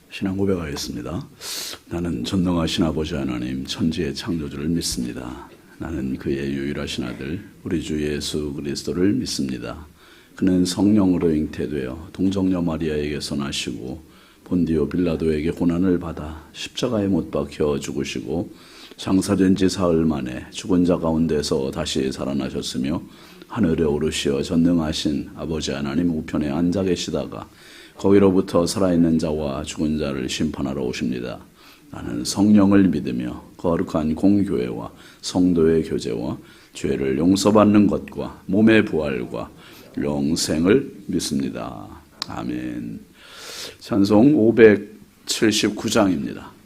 신앙 고백하겠습니다. 나는 전능하신 아버지 하나님 천지의 창조주를 믿습니다. 나는 그의 유일하신 아들 우리 주 예수 그리스도를 믿습니다. 그는 성령으로 잉태되어 동정녀 마리아에게서 나시고 본디오 빌라도에게 고난을 받아 십자가에 못 박혀 죽으시고 장사된 지 사흘 만에 죽은 자 가운데서 다시 살아나셨으며 하늘에 오르시어 전능하신 아버지 하나님 우편에 앉아 계시다가 거기로부터 살아있는 자와 죽은 자를 심판하러 오십니다. 나는 성령을 믿으며 거룩한 공교회와 성도의 교제와 죄를 용서받는 것과 몸의 부활과 영생을 믿습니다. 아멘. 찬송 579장입니다.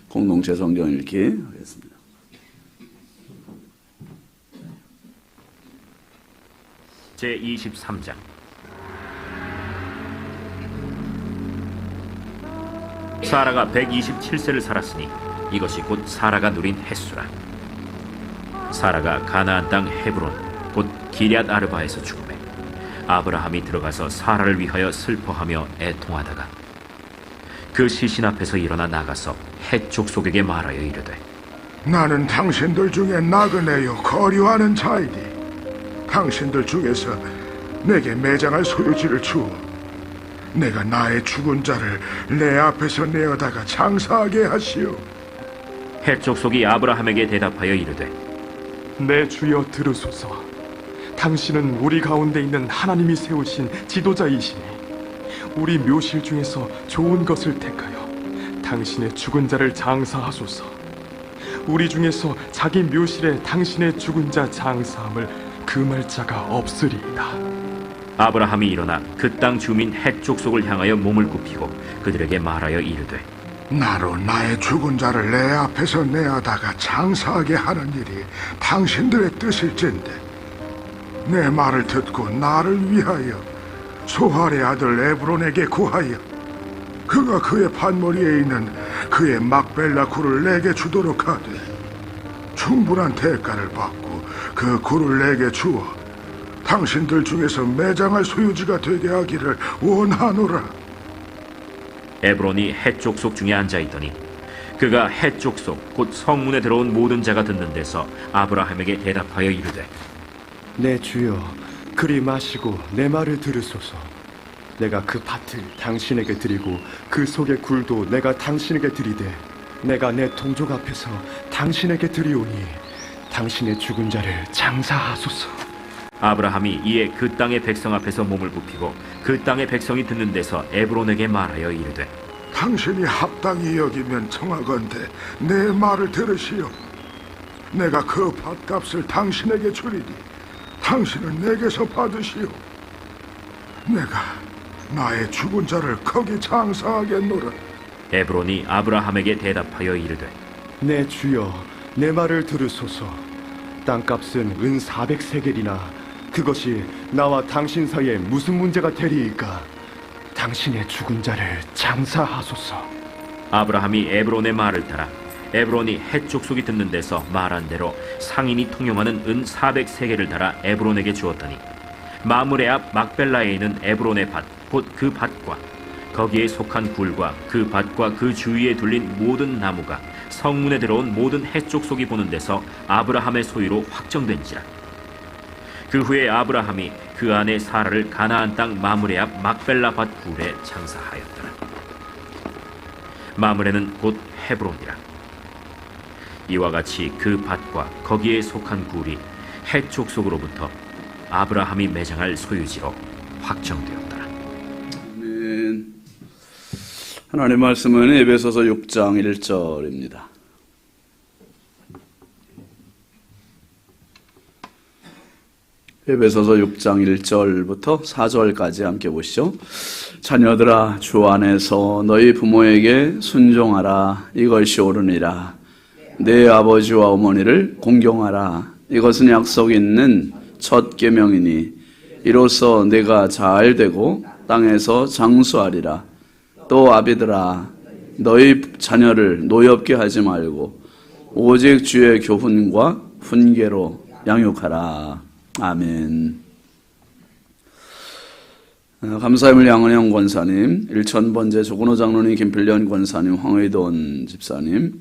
공동체 성경 읽기 하겠습니다. 제23장. 사라가 127세를 살았으니 이것이 곧 사라가 누린 햇수라. 사라가 가나안 땅 헤브론 곧 기럇 아르바에서 죽음에 아브라함이 들어가서 사라를 위하여 슬퍼하며 애통하다가 그 시신 앞에서 일어나 나가서 헷 족속에게 말하여 이르되 나는 당신들 중에 나그네요 거류하는 자이니 당신들 중에서 내게 매장할 소유지를 주어 내가 나의 죽은 자를 내 앞에서 내어다가 장사하게 하시오. 헷 족속이 아브라함에게 대답하여 이르되 내 주여 들으소서. 당신은 우리 가운데 있는 하나님이 세우신 지도자이시니 우리 묘실 중에서 좋은 것을 택하여 당신의 죽은 자를 장사하소서. 우리 중에서 자기 묘실에 당신의 죽은 자 장사함을 금할 자가 없으리이다. 아브라함이 일어나 그 땅 주민 헷 족속을 향하여 몸을 굽히고 그들에게 말하여 이르되 나로 나의 죽은 자를 내 앞에서 내어다가 장사하게 하는 일이 당신들의 뜻일진데 내 말을 듣고 나를 위하여 소할의 아들 에브론에게 구하여 그가 그의 판머리에 있는 그의 막벨라 굴을 내게 주도록 하되 충분한 대가를 받고 그 굴을 내게 주어 당신들 중에서 매장할 소유지가 되게 하기를 원하노라. 에브론이 헷 족속 중에 앉아있더니 그가 헷 족속 곧 성문에 들어온 모든 자가 듣는 데서 아브라함에게 대답하여 이르되 내 주여 그리 마시고 내 말을 들으소서. 내가 그 밭을 당신에게 드리고 그 속의 굴도 내가 당신에게 드리되 내가 내 동족 앞에서 당신에게 드리오니 당신의 죽은 자를 장사하소서. 아브라함이 이에 그 땅의 백성 앞에서 몸을 굽히고 그 땅의 백성이 듣는 데서 에브론에게 말하여 이르되 당신이 합당히 여기면 청하건대 내 말을 들으시오. 내가 그 밭값을 당신에게 주리니 당신은 내게서 받으시오. 내가 나의 죽은 자를 거기 장사하겠노라. 에브론이 아브라함에게 대답하여 이르되 내 주여 내 말을 들으소서. 땅값은 은 400세겔이나 그것이 나와 당신 사이에 무슨 문제가 되리이까. 당신의 죽은 자를 장사하소서. 아브라함이 에브론의 말을 따라 에브론이 헷 족속이 듣는 데서 말한 대로 상인이 통용하는 은 400세겔을 달아 에브론에게 주었더니 마므레 앞 막벨라에 있는 에브론의 밭 곧 그 밭과 거기에 속한 굴과 그 밭과 그 주위에 둘린 모든 나무가 성문에 들어온 모든 헷 족속이 보는 데서 아브라함의 소유로 확정된지라. 그 후에 아브라함이 그 아내 사라를 가나안 땅 마므레 앞 막벨라 밭 굴에 장사하였더라. 마므레는 곧 헤브론이라. 이와 같이 그 밭과 거기에 속한 굴이 헷 족속으로부터 아브라함이 매장할 소유지로 확정되었더라. 아멘. 하나님의 말씀은 에베소서 6장 1절입니다. 에베소서 6장 1절부터 4절까지 함께 보시죠. 자녀들아 주 안에서 너희 부모에게 순종하라. 이것이 옳으니라. 내 아버지와 어머니를 공경하라. 이것은 약속 있는 첫 계명이니 이로써 내가 잘 되고 땅에서 장수하리라. 또 아비들아 너희 자녀를 노엽게 하지 말고 오직 주의 교훈과 훈계로 양육하라. 아멘. 감사함을 양은영 권사님, 일천번제 조근호 장로님, 김필련 권사님, 황의돈 집사님,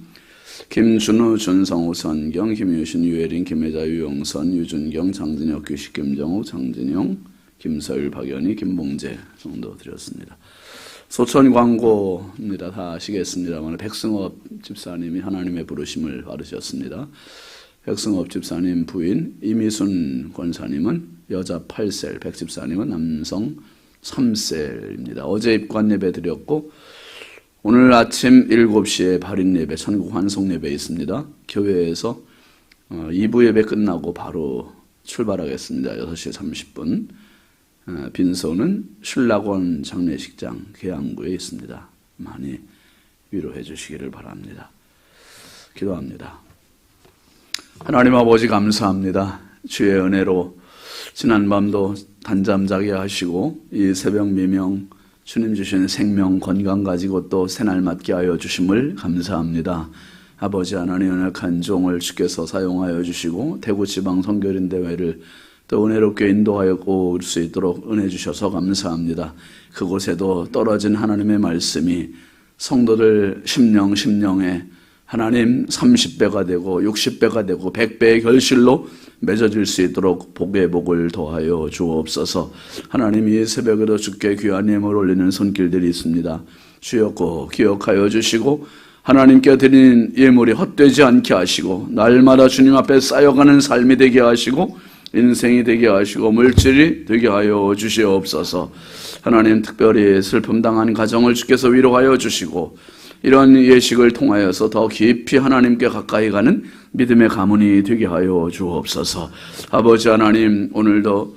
김준우, 준성우, 선경, 김유신, 유혜린, 김혜자, 유영선, 유준경, 장진혁, 규식, 김정우, 장진영, 김서율, 박연희, 김봉재 정도 드렸습니다. 소천 광고입니다. 다 아시겠습니다만 백승업 집사님이 하나님의 부르심을 받으셨습니다. 백승업 집사님 부인 이미순 권사님은 여자 8셀, 백 집사님은 남성 3셀입니다. 어제 입관 예배 드렸고 오늘 아침 7시에 발인 예배, 천국 환송 예배 있습니다. 교회에서 2부 예배 끝나고 바로 출발하겠습니다. 6시 30분. 빈소는 신락원 장례식장 계양구에 있습니다. 많이 위로해 주시기를 바랍니다. 기도합니다. 하나님 아버지 감사합니다. 주의 은혜로 지난밤도 단잠 자게 하시고 이 새벽 미명 주님 주신 생명 건강 가지고 또 새날 맞게 하여 주심을 감사합니다. 아버지 하나님 연약한 종을 주께서 사용하여 주시고 대구 지방 선교인 대회를 또 은혜롭게 인도하여 올 수 있도록 은혜 주셔서 감사합니다. 그곳에도 떨어진 하나님의 말씀이 성도들 심령에 하나님 30배가 되고 60배가 되고 100배의 결실로 맺어질 수 있도록 복의 복을 더하여 주옵소서. 하나님 이 새벽에도 주께 귀한 예물 올리는 손길들이 있습니다. 주여 꼭 기억하여 주시고 하나님께 드리는 예물이 헛되지 않게 하시고 날마다 주님 앞에 쌓여가는 삶이 되게 하시고 인생이 되게 하시고 물질이 되게 하여 주시옵소서. 하나님 특별히 슬픔 당한 가정을 주께서 위로하여 주시고 이런 예식을 통하여서 더 깊이 하나님께 가까이 가는 믿음의 가문이 되게 하여 주옵소서. 아버지 하나님 오늘도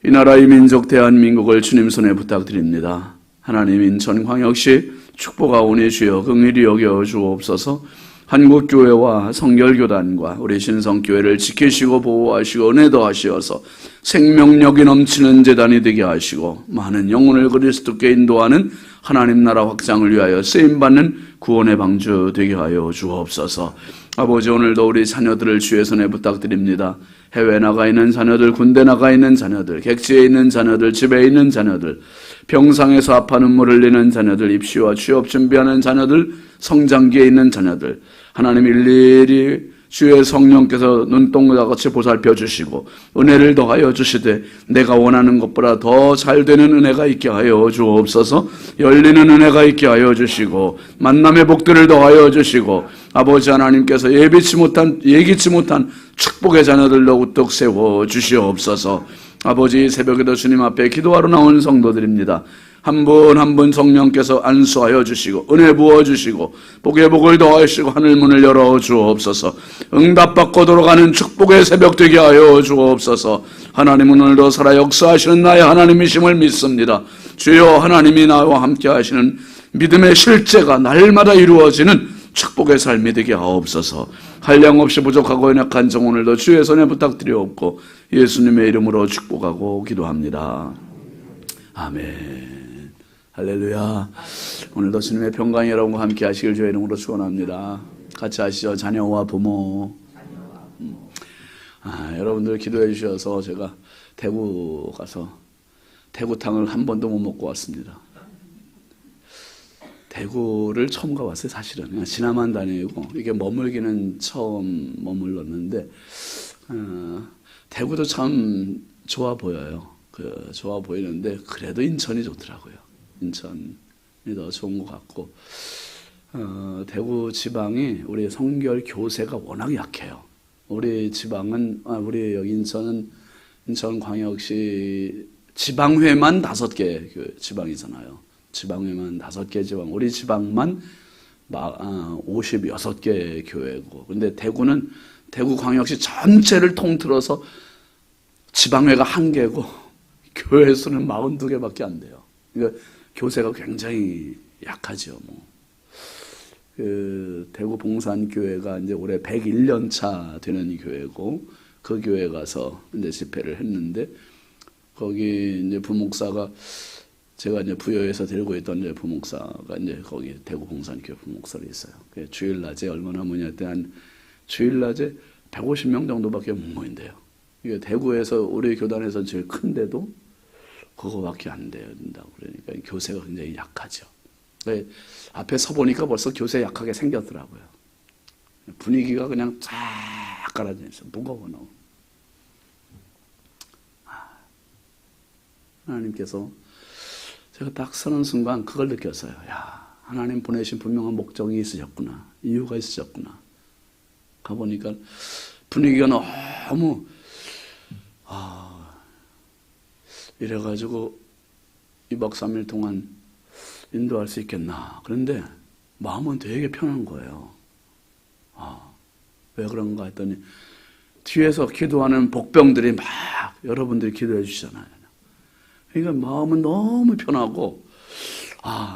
이 나라 이 민족 대한민국을 주님 손에 부탁드립니다. 하나님 인천광역시 축복하오니 주여 긍휼히 여겨 주옵소서. 한국교회와 성결교단과 우리 신성교회를 지키시고 보호하시고 은혜 더하시어서 생명력이 넘치는 재단이 되게 하시고 많은 영혼을 그리스도께 인도하는 하나님 나라 확장을 위하여 쓰임받는 구원의 방주 되게 하여 주옵소서. 아버지, 오늘도 우리 자녀들을 주의 손에 부탁드립니다. 해외 나가 있는 자녀들, 군대 나가 있는 자녀들, 객지에 있는 자녀들, 집에 있는 자녀들, 병상에서 아파 눈물 흘리는 자녀들, 입시와 취업 준비하는 자녀들, 성장기에 있는 자녀들, 하나님 일일이 주의 성령께서 눈동자같이 보살펴 주시고 은혜를 더하여 주시되 내가 원하는 것보다 더 잘 되는 은혜가 있게 하여 주옵소서. 열리는 은혜가 있게 하여 주시고 만남의 복들을 더하여 주시고 아버지 하나님께서 예기치 못한 축복의 자녀들로 우뚝 세워 주시옵소서. 아버지, 새벽에도 주님 앞에 기도하러 나온 성도들입니다. 한 분 한 분 성령께서 안수하여 주시고 은혜 부어주시고 복의 복을 더하시고 하늘문을 열어 주옵소서. 응답받고 돌아가는 축복의 새벽 되게 하여 주옵소서. 하나님은 오늘도 살아 역사하시는 나의 하나님이심을 믿습니다. 주여, 하나님이 나와 함께 하시는 믿음의 실제가 날마다 이루어지는 축복의 삶이 되게 하옵소서. 한량없이 부족하고 연약한 정 오늘도 주의 손에 부탁드리옵고 예수님의 이름으로 축복하고 기도합니다. 아멘. 할렐루야. 오늘도 주님의 평강이 여러분과 함께 하시길 주의 이름으로 축원합니다. 같이 하시죠. 자녀와 부모. 여러분들 기도해 주셔서 제가 대구 가서 대구탕을 한 번도 못 먹고 왔습니다. 대구를 처음 가봤어요. 사실은 그냥 지나만 다니고 이게 머물기는 처음 머물렀는데 대구도 참 좋아 보여요. 좋아 보이는데 그래도 인천이 좋더라고요. 인천이 더 좋은 것 같고 대구 지방이 우리 성결 교세가 워낙 약해요. 우리 지방은 우리 여기 인천광역시 지방회만 5개 지방이잖아요. 지방회만 5개 지방, 우리 지방만 56개 교회고, 근데 대구는 대구광역시 전체를 통틀어서 지방회가 1개고 교회 수는 42개밖에 안 돼요. 그러니까 교세가 굉장히 약하죠. 대구 봉산교회가 이제 올해 101년 차 되는 교회고, 그 교회 가서 이제 집회를 했는데, 거기 이제 부목사가, 제가 이제 부여에서 데리고 있던 이제 부목사가 이제 거기 대구 봉산교회 부목사로 있어요. 주일낮에 얼마나 모였대? 한 주일낮에 150명 정도밖에 못 모인대요. 이게 대구에서 우리 교단에서 제일 큰데도 그거밖에 안 된다고. 그러니까 교세가 굉장히 약하죠. 앞에 서 보니까 벌써 교세 약하게 생겼더라고요. 분위기가 그냥 쫙 깔아져 있어요. 무거워 너무. 하나님께서, 제가 딱 서는 순간 그걸 느꼈어요. 야, 하나님 보내신 분명한 목적이 있으셨구나. 이유가 있으셨구나. 가보니까 분위기가 너무 이래가지고 2박 3일 동안 인도할 수 있겠나. 그런데 마음은 되게 편한 거예요. 왜 그런가 했더니 뒤에서 기도하는 복병들이 막 여러분들이 기도해 주시잖아요. 그러니까 마음은 너무 편하고,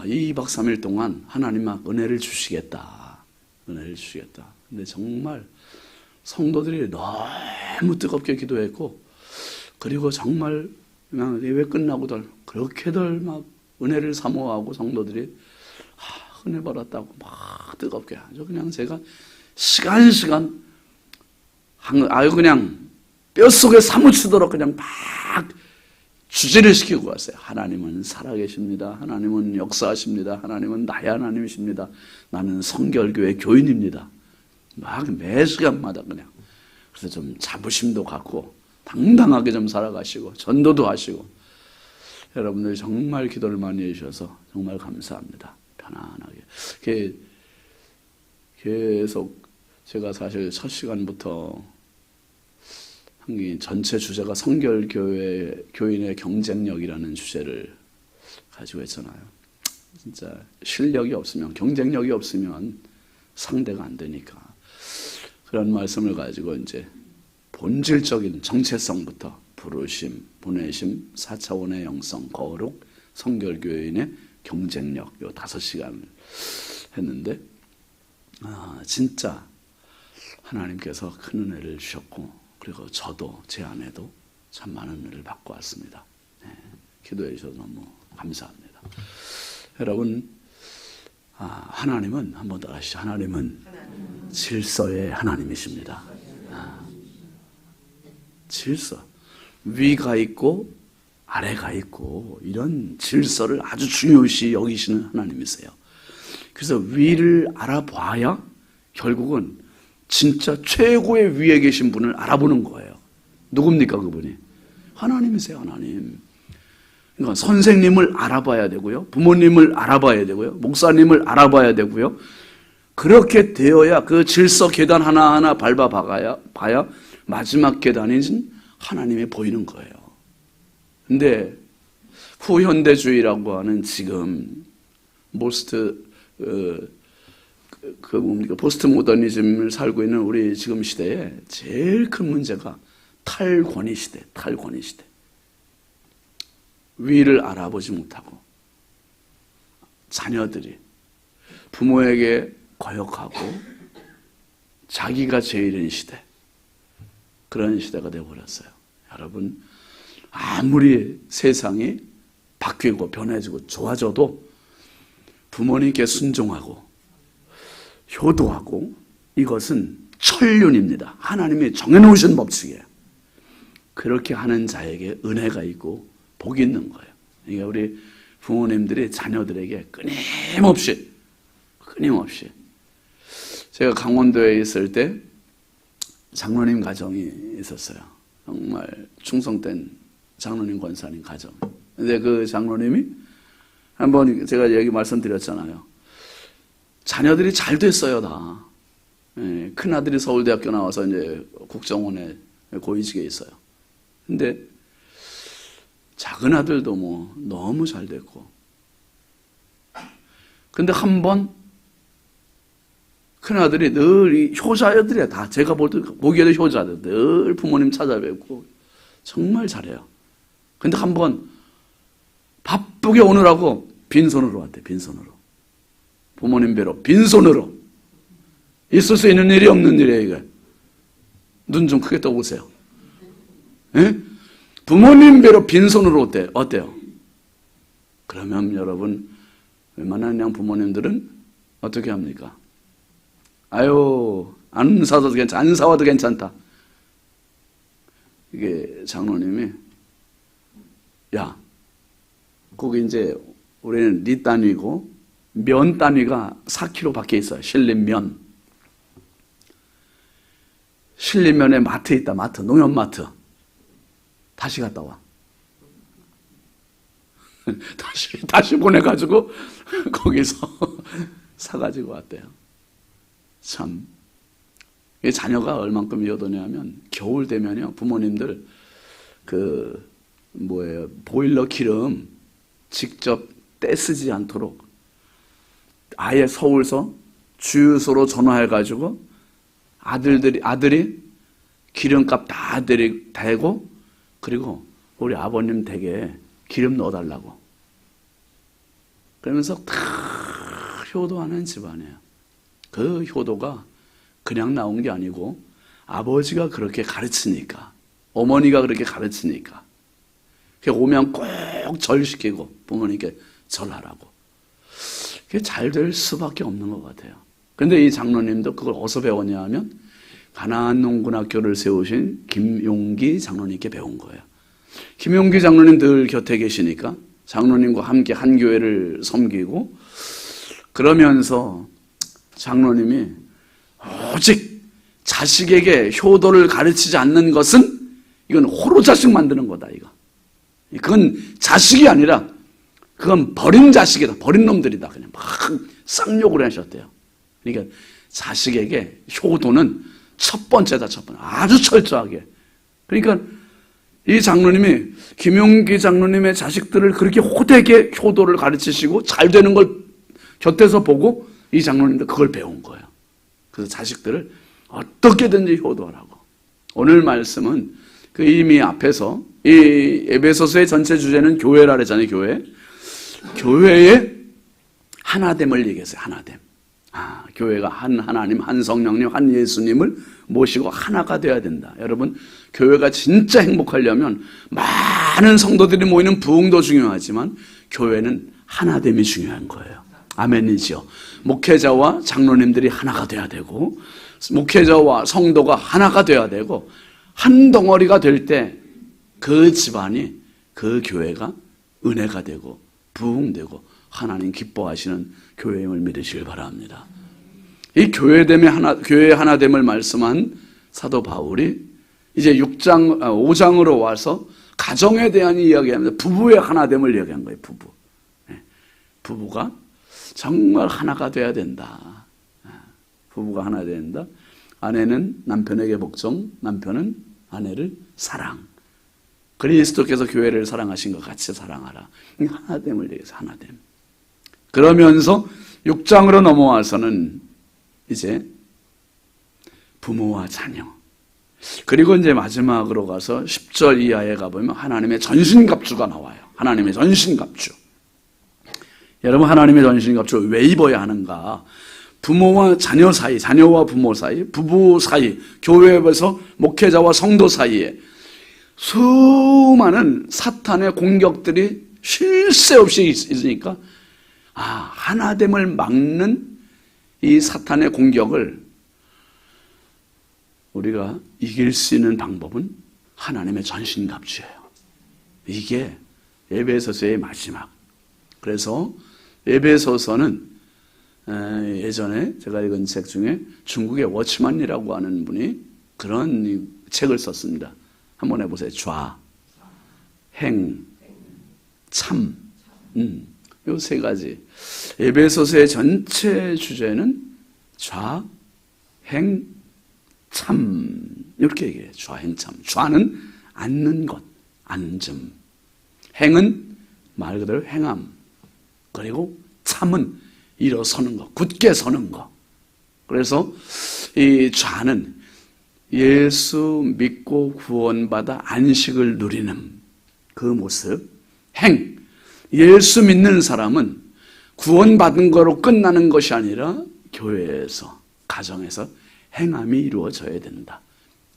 이 2박 3일 동안 하나님 막 은혜를 주시겠다. 은혜를 주시겠다. 근데 정말 성도들이 너무 뜨겁게 기도했고, 그리고 정말 그냥 예배 끝나고들 그렇게들 막 은혜를 사모하고 성도들이 은혜 받았다고 막 뜨겁게 하죠. 그냥 제가 시간 그냥 뼛속에 사무치도록 그냥 막 주제를 시키고 왔어요. 하나님은 살아계십니다. 하나님은 역사하십니다. 하나님은 나의 하나님이십니다. 나는 성결교회 교인입니다. 막 매 시간마다 그냥. 그래서 좀 자부심도 갖고 당당하게 좀 살아가시고 전도도 하시고, 여러분들 정말 기도를 많이 해주셔서 정말 감사합니다. 편안하게. 계속 제가 사실 첫 시간부터 전체 주제가 성결교회 교인의 경쟁력이라는 주제를 가지고 했잖아요. 진짜 실력이 없으면, 경쟁력이 없으면 상대가 안 되니까. 그런 말씀을 가지고 이제 본질적인 정체성부터 부르심, 보내심, 4차원의 영성, 거룩, 성결교인의 경쟁력 요 5시간을 했는데 진짜 하나님께서 큰 은혜를 주셨고 그리고 저도 제 아내도 참 많은 은혜를 받고 왔습니다. 기도해 주셔서 너무 감사합니다. 여러분 하나님은 한번 더 하시죠. 하나님은 질서의 하나님이십니다. 질서 위가 있고 아래가 있고 이런 질서를 아주 중요시 여기시는 하나님이세요. 그래서 위를 알아봐야 결국은 진짜 최고의 위에 계신 분을 알아보는 거예요. 누굽니까 그분이? 하나님이세요. 하나님. 그러니까 선생님을 알아봐야 되고요. 부모님을 알아봐야 되고요. 목사님을 알아봐야 되고요. 그렇게 되어야 그 질서 계단 하나하나 밟아봐야 마지막 계단인 하나님이 보이는 거예요. 근데 후현대주의라고 하는 지금 포스트 모더니즘을 살고 있는 우리 지금 시대에 제일 큰 문제가 탈권위 시대. 위를 알아보지 못하고 자녀들이 부모에게 거역하고 자기가 제일인 시대, 그런 시대가 되어버렸어요. 여러분, 아무리 세상이 바뀌고 변해지고 좋아져도 부모님께 순종하고 효도하고 이것은 천륜입니다. 하나님이 정해놓으신 법칙이에요. 그렇게 하는 자에게 은혜가 있고 복이 있는 거예요. 그러니까 우리 부모님들이 자녀들에게 끊임없이 제가 강원도에 있을 때 장로님 가정이 있었어요. 정말 충성된 장로님 권사님 가정. 근데 그 장로님이 한번 제가 말씀드렸잖아요. 자녀들이 잘 됐어요, 다. 큰 아들이 서울대학교 나와서 이제 국정원에 고위직에 있어요. 근데 작은 아들도 뭐 너무 잘 됐고. 근데 한 번 큰 아들이 늘 효자들이야. 다 제가 보기에도 효자들. 늘 부모님 찾아뵙고 정말 잘해요. 근데 한 번 바쁘게 오느라고 빈손으로 왔대. 빈손으로. 부모님 뵈러 빈손으로. 있을 수 있는 일이 없는 일이에요, 이게. 눈 좀 크게 떠보세요. 예? 부모님 뵈러 빈손으로 어때요? 그러면 여러분, 웬만한 부모님들은 어떻게 합니까? 아유, 안 사와도 괜찮다. 이게 장로님이, 야, 거기 이제 우리는 리 단위고 면 단위가 4kg 밖에 있어요. 신림면. 신림면에 마트 있다. 농협마트. 다시 갔다 와. 다시 보내가지고 거기서 사가지고 왔대요. 참. 자녀가 얼만큼 효도냐면 겨울 되면요, 부모님들 보일러 기름 직접 떼쓰지 않도록 아예 서울서 주유소로 전화해가지고 아들이 기름값 다 대고 그리고 우리 아버님 댁에 기름 넣어달라고. 그러면서 다 효도하는 집안이에요. 그 효도가 그냥 나온 게 아니고 아버지가 그렇게 가르치니까, 어머니가 그렇게 가르치니까 오면 꼭 절시키고 부모님께 절하라고. 그게 잘 될 수밖에 없는 것 같아요. 근데 이 장로님도 그걸 어디서 배웠냐 하면 가나안 농군학교를 세우신 김용기 장로님께 배운 거예요. 김용기 장로님 늘 곁에 계시니까 장로님과 함께 한 교회를 섬기고 그러면서 장로님이 오직 자식에게 효도를 가르치지 않는 것은 이건 호로자식 만드는 거다, 이거. 그건 자식이 아니라 그건 버린 자식이다. 버린 놈들이다. 그냥 막 쌍욕을 하셨대요. 그러니까 자식에게 효도는 첫 번째다. 아주 철저하게. 그러니까 이 장로님이 김용기 장로님의 자식들을 그렇게 호되게 효도를 가르치시고 잘 되는 걸 곁에서 보고 이 장로님도 그걸 배운 거예요. 그래서 자식들을 어떻게든지 효도하라고. 오늘 말씀은 그 이미 앞에서 이 에베소서의 전체 주제는 교회라 그랬잖아요. 교회에 하나됨을 얘기했어요. 하나됨. 교회가 한 하나님, 한 성령님, 한 예수님을 모시고 하나가 돼야 된다. 여러분, 교회가 진짜 행복하려면 많은 성도들이 모이는 부흥도 중요하지만 교회는 하나됨이 중요한 거예요. 아멘이죠. 목회자와 장로님들이 하나가 돼야 되고, 목회자와 성도가 하나가 돼야 되고, 한 덩어리가 될 때 그 집안이, 그 교회가 은혜가 되고 부흥되고 하나님 기뻐하시는 교회임을 믿으시길 바랍니다. 이 교회의 하나됨을 말씀한 사도 바울이 이제 5장으로 와서 가정에 대한 이야기합니다. 부부의 하나됨을 이야기한 거예요. 부부가 정말 하나가 돼야 된다. 부부가 하나 돼야 된다. 아내는 남편에게 복종, 남편은 아내를 사랑. 그리스도께서 교회를 사랑하신 것 같이 사랑하라. 하나됨을 얘기해서 하나됨. 그러면서 6장으로 넘어와서는 이제 부모와 자녀. 그리고 이제 마지막으로 가서 10절 이하에 가보면 하나님의 전신갑주가 나와요. 하나님의 전신갑주. 여러분, 하나님의 전신갑주 왜 입어야 하는가? 부모와 자녀 사이, 자녀와 부모 사이, 부부 사이, 교회에서 목회자와 성도 사이에 수많은 사탄의 공격들이 쉴 새 없이 있으니까 하나됨을 막는 이 사탄의 공격을 우리가 이길 수 있는 방법은 하나님의 전신갑주예요. 이게 에베소서의 마지막. 그래서 에베소서는 예전에 제가 읽은 책 중에 중국의 워치만이라고 하는 분이 그런 책을 썼습니다. 한번 해보세요. 좌, 행, 참. 요 세 가지. 에베소서의 전체 주제는 좌, 행, 참. 이렇게 얘기해요. 좌, 행, 참. 좌는 앉는 것, 앉음. 행은 말 그대로 행함. 그리고 참은 일어서는 것, 굳게 서는 것. 그래서 이 좌는 예수 믿고 구원받아 안식을 누리는 그 모습. 행, 예수 믿는 사람은 구원받은 거로 끝나는 것이 아니라 교회에서, 가정에서 행함이 이루어져야 된다.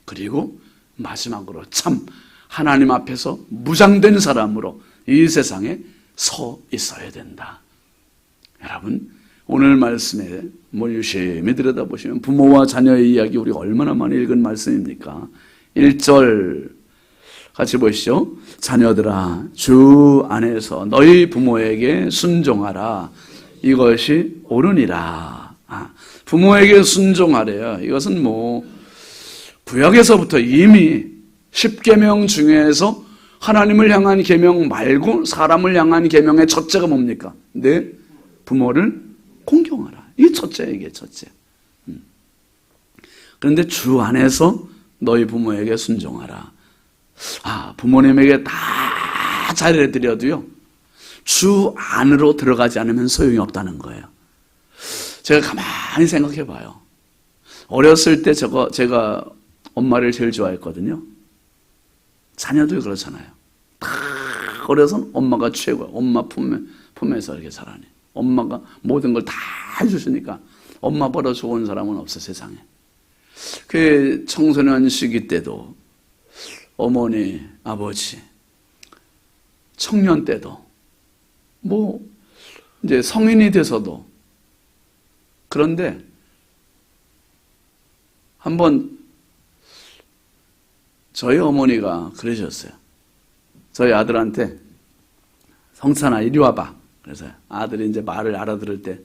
그리고 마지막으로 참, 하나님 앞에서 무장된 사람으로 이 세상에 서 있어야 된다. 여러분, 오늘 말씀에 유심히 들여다보시면 부모와 자녀의 이야기 우리가 얼마나 많이 읽은 말씀입니까? 1절 같이 보시죠. 자녀들아, 주 안에서 너희 부모에게 순종하라. 이것이 옳으니라. 부모에게 순종하래요. 이것은 구약에서부터 이미 10계명 중에서 하나님을 향한 계명 말고 사람을 향한 계명의 첫째가 뭡니까? 내 부모를 공경하라. 이게 첫째예요. 첫째. 그런데 주 안에서 너희 부모에게 순종하라. 부모님에게 다 잘해드려도요, 주 안으로 들어가지 않으면 소용이 없다는 거예요. 제가 가만히 생각해 봐요. 어렸을 때 제가 엄마를 제일 좋아했거든요. 자녀도 그렇잖아요. 다 어려서는 엄마가 최고야. 엄마 품에서 이렇게 자라니. 엄마가 모든 걸 다 해주시니까 엄마보다 좋은 사람은 없어, 세상에. 그 청소년 시기 때도 어머니, 아버지, 청년 때도, 이제 성인이 돼서도. 그런데 한번 저희 어머니가 그러셨어요. 저희 아들한테 성찬아, 이리 와봐. 그래서 아들이 이제 말을 알아들을 때,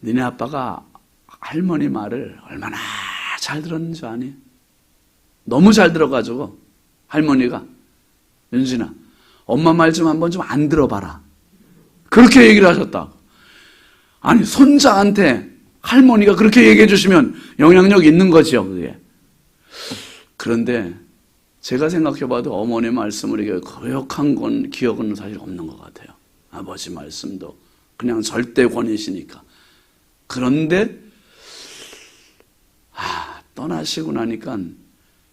니네 아빠가 할머니 말을 얼마나 잘 들었는 줄 아니? 너무 잘 들어가지고 할머니가, 윤진아, 엄마 말 좀 한번 좀 안 들어봐라. 그렇게 얘기를 하셨다. 아니, 손자한테 할머니가 그렇게 얘기해 주시면 영향력 있는 거지요, 그게. 그런데 제가 생각해봐도 어머니 말씀을 이게 거역한 기억은 사실 없는 것 같아요. 아버지 말씀도 그냥 절대권이시니까. 그런데 떠나시고 나니까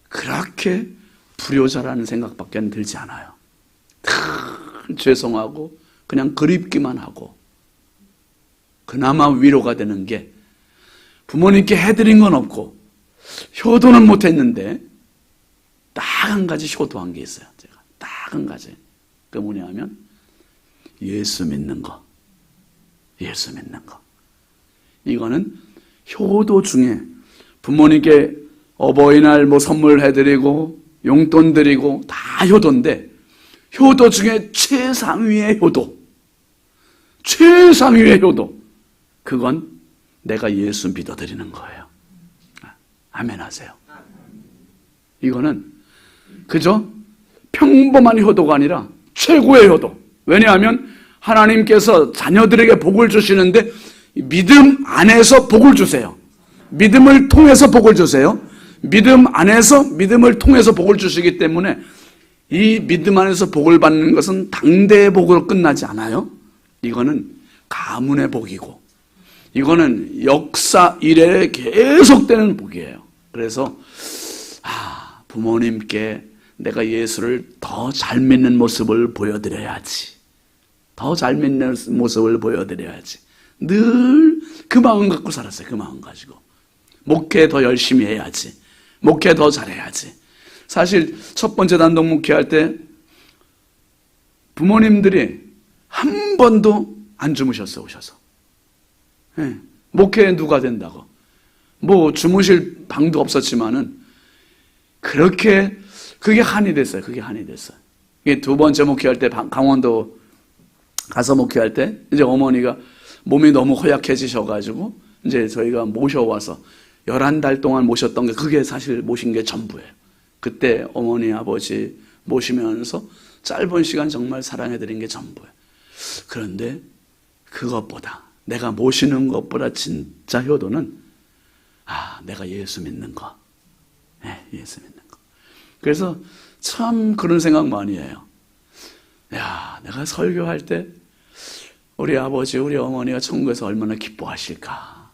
그렇게 불효자라는 생각밖에 들지 않아요. 늘 죄송하고 그냥 그립기만 하고 그나마 위로가 되는 게 부모님께 해드린 건 없고 효도는 못했는데 딱 한 가지 효도한 게 있어요. 제가 딱 한 가지. 그 뭐냐면 예수 믿는 거. 예수 믿는 거. 이거는 효도 중에 부모님께 어버이날 뭐 선물 해드리고 용돈 드리고 다 효도인데 효도 중에 최상위의 효도. 최상위의 효도. 그건 내가 예수 믿어드리는 거예요. 아멘 하세요. 이거는 그저 평범한 효도가 아니라 최고의 효도. 왜냐하면 하나님께서 자녀들에게 복을 주시는데 믿음 안에서 복을 주세요. 믿음을 통해서 복을 주세요. 믿음 안에서 믿음을 통해서 복을 주시기 때문에 이 믿음 안에서 복을 받는 것은 당대의 복으로 끝나지 않아요. 이거는 가문의 복이고 이거는 역사 이래에 계속되는 복이에요. 그래서 부모님께 내가 예수를 더 잘 믿는 모습을 보여드려야지. 더 잘 믿는 모습을 보여드려야지. 늘 그 마음 갖고 살았어요. 그 마음 가지고. 목회 더 열심히 해야지. 목회 더 잘해야지. 사실 첫 번째 단독 목회할 때 부모님들이 한 번도 안 주무셨어요. 오셔서. 네. 목회 누가 된다고. 뭐 주무실 방도 없었지만은 그렇게 그게 한이 됐어요. 그게 한이 됐어요. 이게 두 번째 목회할 때 강원도 가서 목회할 때 이제 어머니가 몸이 너무 허약해지셔가지고 이제 저희가 모셔와서 11달 동안 모셨던 게 그게 사실 모신 게 전부예요. 그때 어머니 아버지 모시면서 짧은 시간 정말 사랑해드린 게 전부예요. 그런데 그것보다 내가 모시는 것보다 진짜 효도는 내가 예수 믿는 거. 네, 예수 믿는 거. 그래서 참 그런 생각 많이 해요. 내가 설교할 때 우리 아버지, 우리 어머니가 천국에서 얼마나 기뻐하실까.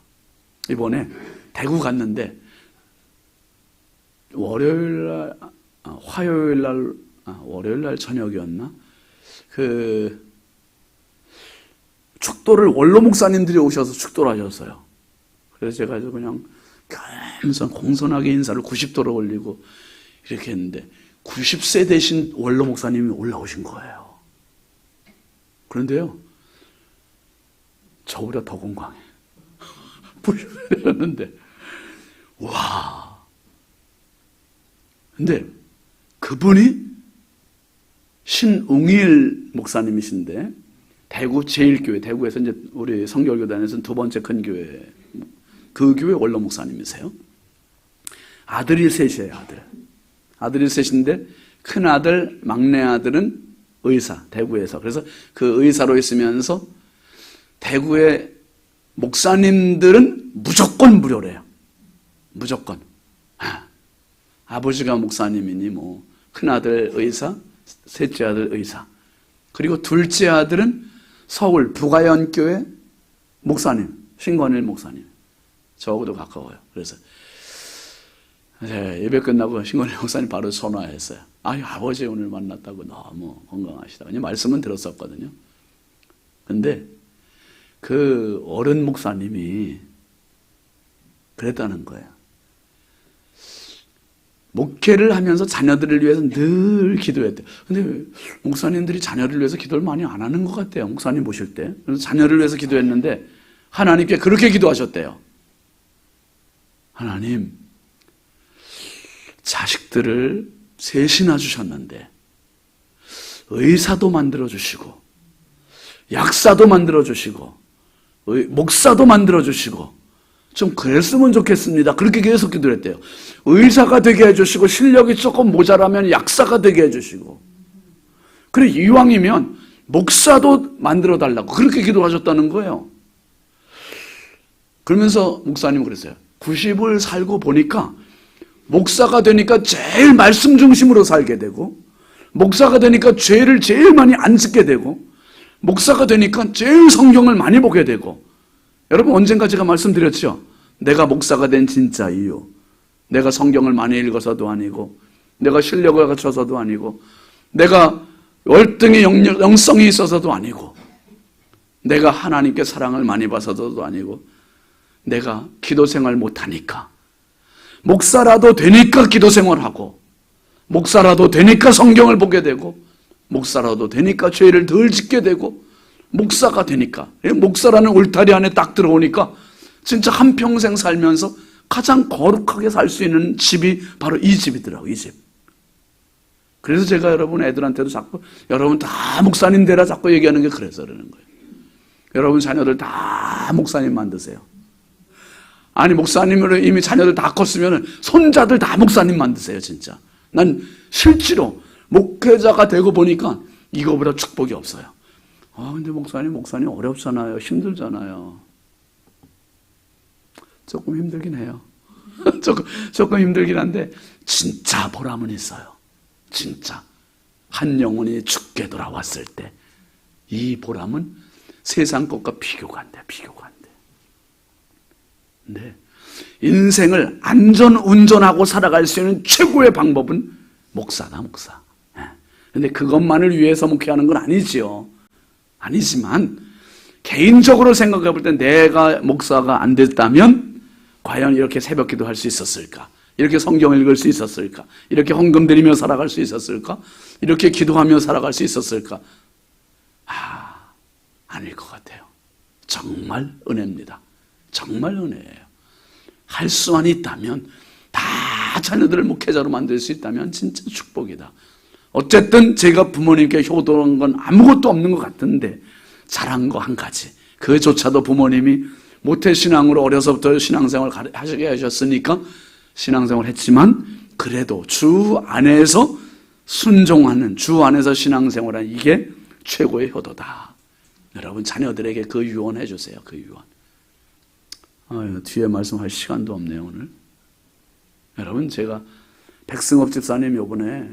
이번에 대구 갔는데 화요일 날 저녁이었나? 축도를 원로 목사님들이 오셔서 축도를 하셨어요. 그래서 제가 그냥 겸손 공손하게 인사를 90도로 올리고 이렇게 했는데 90세 되신 원로 목사님이 올라오신 거예요. 그런데요, 저보다 더 건강해. 보셨는데, 와. 근데 그분이 신웅일 목사님이신데, 대구 제1교회, 대구에서 이제 우리 성결교단에서는 두 번째 큰 교회, 그 교회 원로 목사님이세요. 아들이 셋이에요, 아들이 셋인데, 큰 아들, 막내 아들은 의사, 대구에서. 그래서 그 의사로 있으면서 대구의 목사님들은 무조건 무료래요. 무조건. 아버지가 목사님이니 뭐 큰아들 의사, 셋째 아들 의사. 그리고 둘째 아들은 서울 부가연교회 목사님, 신건일 목사님. 저하고도 가까워요. 그래서 예배 끝나고 신건일 목사님 바로 전화했어요. 아버지 오늘 만났다고 너무 건강하시다고. 그냥 말씀은 들었었거든요. 근데 그 어른 목사님이 그랬다는 거예요. 목회를 하면서 자녀들을 위해서 늘 기도했대요. 근데 목사님들이 자녀를 위해서 기도를 많이 안 하는 것 같아요. 목사님 모실 때. 그래서 자녀를 위해서 기도했는데 하나님께 그렇게 기도하셨대요. 하나님, 자식들을 셋이나 주셨는데 의사도 만들어주시고 약사도 만들어주시고 목사도 만들어주시고 좀 그랬으면 좋겠습니다. 그렇게 계속 기도를 했대요. 의사가 되게 해주시고 실력이 조금 모자라면 약사가 되게 해주시고 그래 이왕이면 목사도 만들어달라고 그렇게 기도하셨다는 거예요. 그러면서 목사님은 그랬어요. 90을 살고 보니까 목사가 되니까 제일 말씀 중심으로 살게 되고 목사가 되니까 죄를 제일 많이 안 짓게 되고 목사가 되니까 제일 성경을 많이 보게 되고 여러분 언젠가 제가 말씀드렸죠. 내가 목사가 된 진짜 이유 내가 성경을 많이 읽어서도 아니고 내가 실력을 갖춰서도 아니고 내가 월등히 영성이 있어서도 아니고 내가 하나님께 사랑을 많이 받아서도 아니고 내가 기도 생활 못하니까, 목사라도 되니까 기도 생활하고, 목사라도 되니까 성경을 보게 되고, 목사라도 되니까 죄를 덜 짓게 되고, 목사가 되니까, 목사라는 울타리 안에 딱 들어오니까 진짜 한평생 살면서 가장 거룩하게 살 수 있는 집이 바로 이 집이더라고요. 이 집. 그래서 제가 여러분 애들한테도 자꾸 여러분 다 목사님 되라 자꾸 얘기하는 게 그래서 그러는 거예요. 여러분 자녀들 다 목사님 만드세요. 아니 목사님으로 이미 자녀들 다 컸으면 손자들 다 목사님 만드세요. 진짜 난 실제로 목회자가 되고 보니까 이거보다 축복이 없어요. 근데 목사님 어렵잖아요. 힘들잖아요. 조금 힘들긴 해요. 조금 힘들긴 한데 진짜 보람은 있어요. 진짜 한 영혼이 죽게 돌아왔을 때 이 보람은 세상 것과 비교가 안 돼. 네. 인생을 안전운전하고 살아갈 수 있는 최고의 방법은 목사다, 목사. 근데 그것만을 위해서 목회하는 건 아니지요. 아니지만 개인적으로 생각해 볼 때 내가 목사가 안 됐다면 과연 이렇게 새벽 기도 할 수 있었을까? 이렇게 성경을 읽을 수 있었을까? 이렇게 헌금 드리며 살아갈 수 있었을까? 이렇게 기도하며 살아갈 수 있었을까? 아닐 것 같아요. 정말 은혜입니다. 정말 은혜예요. 할 수만 있다면, 다 자녀들을 목회자로 만들 수 있다면 진짜 축복이다. 어쨌든 제가 부모님께 효도한 건 아무것도 없는 것 같은데 잘한 거 한 가지, 그조차도 부모님이 모태신앙으로 어려서부터 신앙생활 하시게 하셨으니까 신앙생활 했지만, 그래도 주 안에서 순종하는, 주 안에서 신앙생활하는 이게 최고의 효도다. 여러분 자녀들에게 그 유언해 주세요. 그 유언. 뒤에 말씀할 시간도 없네요 오늘. 여러분 제가 백승업 집사님 요번에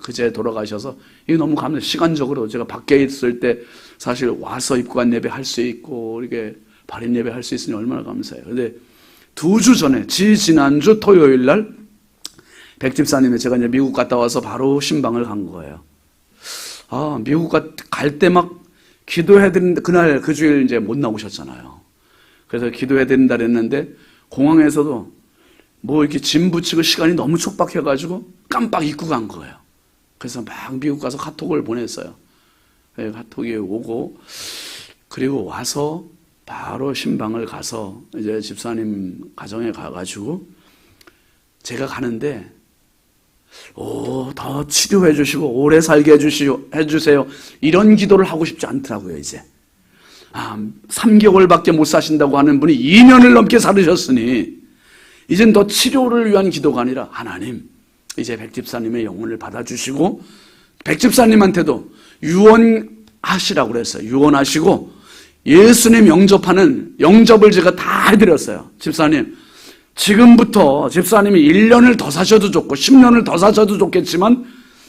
그제 돌아가셔서 이게 너무 시간적으로 제가 밖에 있을 때 사실 와서 입구한 예배 할 수 있고 이렇게 발인 예배 할 수 있으니 얼마나 감사해요. 근데 2주 전에 지난주 토요일 날 백 집사님이 제가 이제 미국 갔다 와서 바로 신방을 간 거예요. 미국 갈 때 막 기도해야 되는데 그날 그 주일 이제 못 나오셨잖아요. 그래서 기도해야 된다 그랬는데 공항에서도 뭐 이렇게 짐 붙이고 시간이 너무 촉박해가지고 깜빡 잊고 간 거예요. 그래서 막 미국 가서 카톡을 보냈어요. 카톡이 오고, 그리고 와서 바로 신방을 가서 이제 집사님 가정에 가가지고 제가 가는데 더 치료해 주시고 오래 살게 해주세요. 이런 기도를 하고 싶지 않더라고요. 이제 3개월밖에 못 사신다고 하는 분이 2년을 넘게 살으셨으니 이젠 더 치료를 위한 기도가 아니라 하나님 이제 백집사님의 영혼을 받아주시고, 백집사님한테도 유언하시라고 그랬어요. 유언하시고 예수님 영접을 제가 다 해드렸어요. 집사님 지금부터 집사님이 1년을 더 사셔도 좋고 10년을 더 사셔도 좋겠지만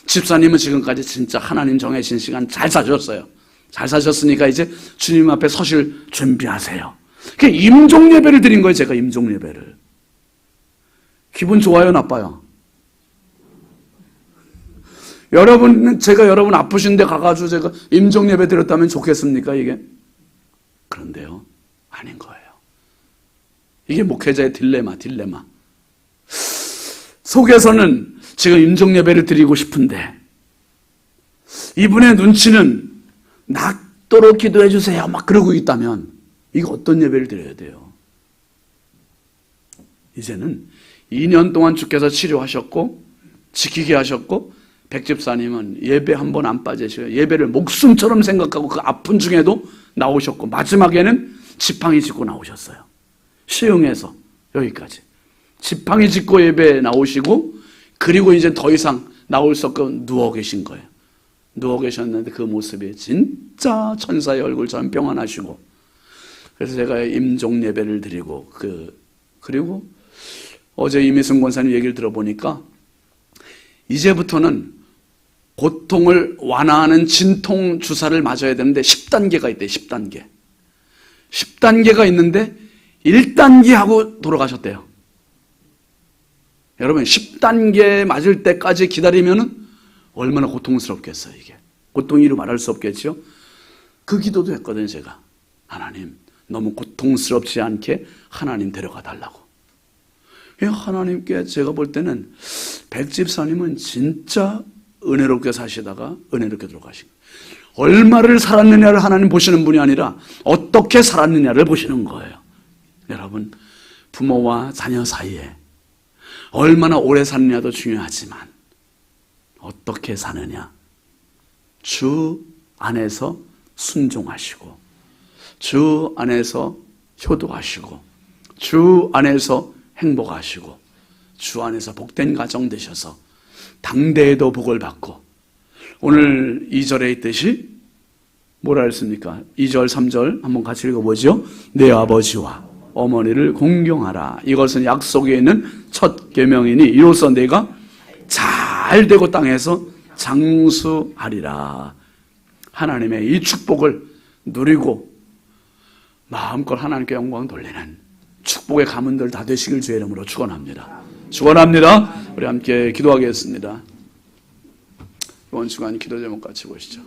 집사님은 지금까지 진짜 하나님 정해진 시간 잘 사셨어요. 잘 사셨으니까 이제 주님 앞에 서실 준비하세요. 그 임종 예배를 드린 거예요. 제가 임종 예배를. 기분 좋아요, 나빠요? 제가 여러분 아프신데 가가지고 제가 임종 예배 드렸다면 좋겠습니까, 이게? 그런데요, 아닌 거예요. 이게 목회자의 딜레마. 속에서는 지금 임종 예배를 드리고 싶은데 이분의 눈치는 낫도록 기도해 주세요 막 그러고 있다면 이거 어떤 예배를 드려야 돼요? 이제는 2년 동안 주께서 치료하셨고 지키게 하셨고, 백집사님은 예배 한 번 안 빠지시고 예배를 목숨처럼 생각하고 그 아픈 중에도 나오셨고, 마지막에는 지팡이 짚고 나오셨어요. 시흥에서 여기까지 지팡이 짚고 예배에 나오시고, 그리고 이제 더 이상 나올 수 없고 누워 계신 거예요. 누워 계셨는데 그 모습이 진짜 천사의 얼굴처럼 평안하시고, 그래서 제가 임종 예배를 드리고, 그리고 어제 이미승 권사님 얘기를 들어보니까 이제부터는 고통을 완화하는 진통 주사를 맞아야 되는데 10단계가 있대요. 10단계가 있는데 1단계 하고 돌아가셨대요. 여러분 10단계 맞을 때까지 기다리면은 얼마나 고통스럽겠어요. 이게 고통이 이루 말할 수 없겠죠. 그 기도도 했거든요. 제가 하나님 너무 고통스럽지 않게 하나님 데려가 달라고. 하나님께 제가 볼 때는 백집사님은 진짜 은혜롭게 사시다가 은혜롭게 들어가신 거예요. 얼마를 살았느냐를 하나님 보시는 분이 아니라 어떻게 살았느냐를 보시는 거예요. 여러분, 부모와 자녀 사이에 얼마나 오래 사느냐도 중요하지만 어떻게 사느냐, 주 안에서 순종하시고 주 안에서 효도하시고 주 안에서 행복하시고 주 안에서 복된 가정 되셔서 당대에도 복을 받고, 오늘 2절에 있듯이 뭐라 했습니까? 2절 3절 한번 같이 읽어보죠. 내 아버지와 어머니를 공경하라. 이것은 약속에 있는 첫 계명이니 이로써 내가 잘 되고 땅에서 장수하리라. 하나님의 이 축복을 누리고 마음껏 하나님께 영광 돌리는 축복의 가문들 다 되시길 주의 이름으로 축원합니다. 축원합니다. 우리 함께 기도하겠습니다. 이번 주간 기도 제목 같이 보시죠.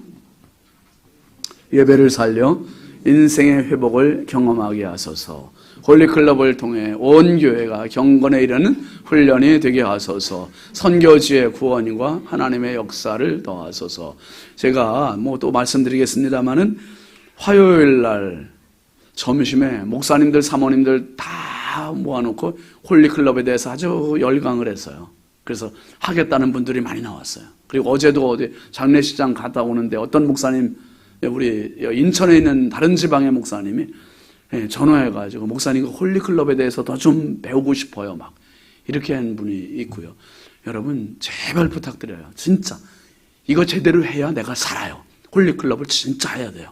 예배를 살려 인생의 회복을 경험하게 하소서. 홀리클럽을 통해 온 교회가 경건에 이르는 훈련이 되게 하소서. 선교지의 구원과 하나님의 역사를 더하소서. 제가 또 말씀드리겠습니다마는 화요일 날 점심에 목사님들, 사모님들 다 모아놓고 홀리클럽에 대해서 아주 열강을 했어요. 그래서 하겠다는 분들이 많이 나왔어요. 그리고 어제도 어디 장례식장 갔다 오는데 어떤 목사님, 우리 인천에 있는 다른 지방의 목사님이 전화해가지고 목사님 홀리클럽에 대해서 더 좀 배우고 싶어요. 막 이렇게 한 분이 있고요. 여러분 제발 부탁드려요. 진짜 이거 제대로 해야 내가 살아요. 홀리클럽을 진짜 해야 돼요.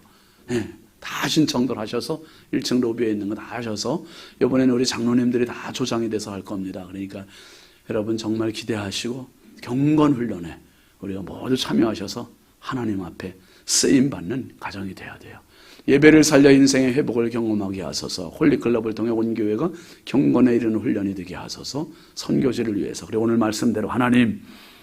다 신청들 하셔서 1층 로비에 있는 거 다 하셔서 이번에는 우리 장로님들이 다 조장이 돼서 할 겁니다. 그러니까 여러분 정말 기대하시고 경건 훈련에 우리가 모두 참여하셔서 하나님 앞에 쓰임받는 가정이 돼야 돼요. 예배를 살려 인생의 회복을 경험하게 하소서. 홀리클럽을 통해 온 교회가 경건에 이르는 훈련이 되게 하소서. 선교지를 위해서. 그리고 오늘 말씀대로 하나님,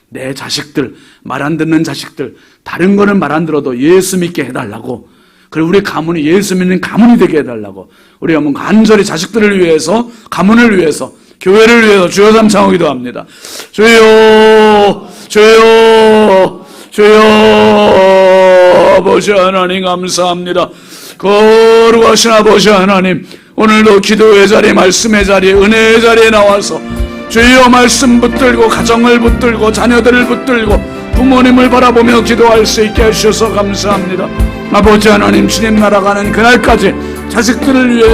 내 자식들, 말 안 듣는 자식들, 다른 거는 말 안 들어도 예수 믿게 해달라고, 그리고 우리 가문이 예수 믿는 가문이 되게 해달라고, 우리 한번 간절히 자식들을 위해서, 가문을 위해서, 교회를 위해서 주여 삼창하고 기도합니다. 주여, 주여, 주여. 아버지 하나님 감사합니다. 거룩하신 아버지 하나님, 오늘도 기도의 자리, 말씀의 자리에, 은혜의 자리에 나와서 주여 말씀 붙들고 가정을 붙들고 자녀들을 붙들고 부모님을 바라보며 기도할 수 있게 하셔서 감사합니다. 아버지 하나님, 주님 날아가는 그날까지 자식들을 위해